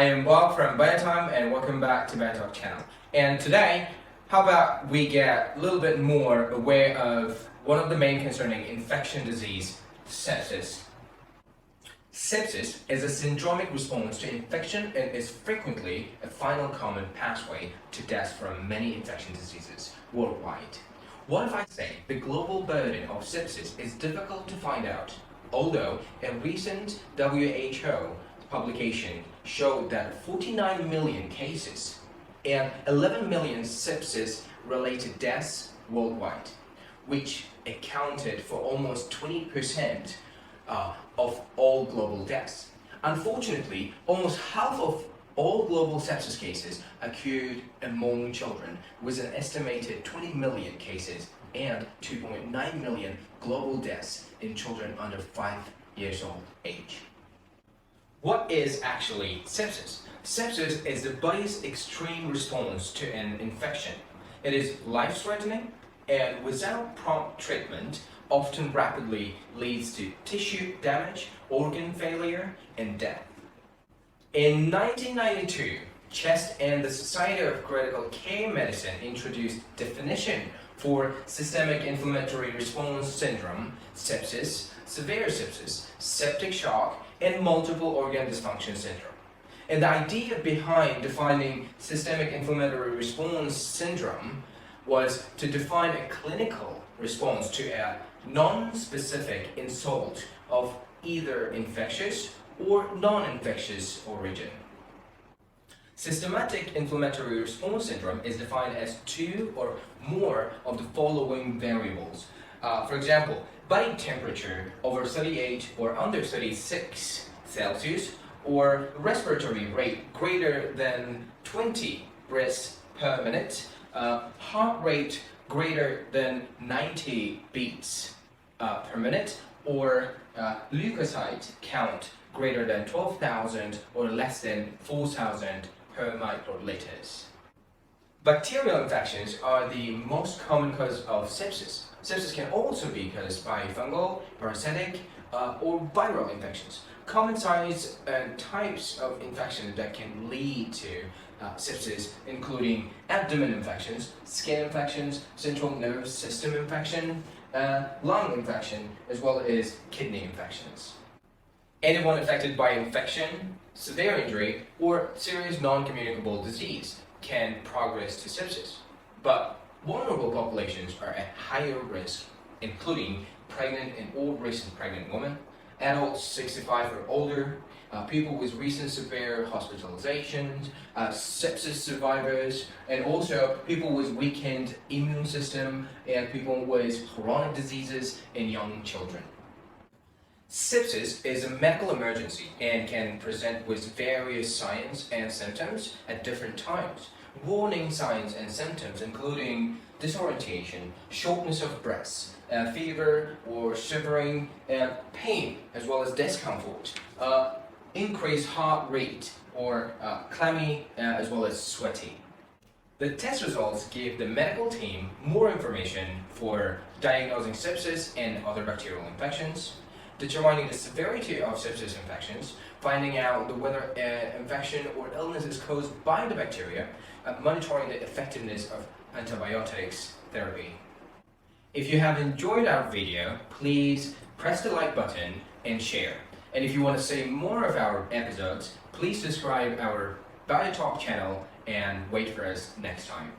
I am Bob from BioTalk and welcome back to BioTalk channel. And today, how about we get a little bit more aware of one of the main concerning infection disease, sepsis. Sepsis is a syndromic response to infection and is frequently a final common pathway to death from many infection diseases worldwide. What if I say the global burden of sepsis is difficult to find out, although a recent WHO publication showed that 49 million cases and 11 million sepsis-related deaths worldwide, which accounted for almost 20% of all global deaths. Unfortunately, almost half of all global sepsis cases occurred among children, with an estimated 20 million cases and 2.9 million global deaths in children under 5 years old age. What is actually sepsis? Sepsis is the body's extreme response to an infection. It is life-threatening and without prompt treatment often rapidly leads to tissue damage, organ failure, and death. In 1992, Chest and the Society of Critical Care Medicine introduced definition for systemic inflammatory response syndrome, sepsis, severe sepsis, septic shock, and multiple organ dysfunction syndrome. And the idea behind defining systemic inflammatory response syndrome was to define a clinical response to a non-specific insult of either infectious or non-infectious origin. Systematic inflammatory response syndrome is defined as two or more of the following variables. For example, body temperature over 38 or under 36 Celsius, or respiratory rate greater than 20 breaths per minute, heart rate greater than 90 beats per minute, or leukocyte count greater than 12,000 or less than 4,000 per microliters. Bacterial infections are the most common cause of sepsis. Sepsis can also be caused by fungal, parasitic, or viral infections. Common signs and types of infections that can lead to sepsis including abdomen infections, skin infections, central nervous system infection, lung infection, as well as kidney infections. Anyone affected by infection, severe injury, or serious non-communicable disease can progress to sepsis. But vulnerable populations are at higher risk, including pregnant and or recent pregnant women, adults 65 or older, people with recent severe hospitalizations, sepsis survivors, and also people with weakened immune system and people with chronic diseases and young children. Sepsis is a medical emergency and can present with various signs and symptoms at different times. Warning signs and symptoms including disorientation, shortness of breath, fever or shivering, pain as well as discomfort, increased heart rate or clammy as well as sweaty. The test results give the medical team more information for diagnosing sepsis and other bacterial infections, determining the severity of sepsis infections, finding out whether an infection or illness is caused by the bacteria, monitoring the effectiveness of antibiotics therapy. If you have enjoyed our video, please press the like button and share. And if you want to see more of our episodes, please subscribe our BioTalk channel and wait for us next time.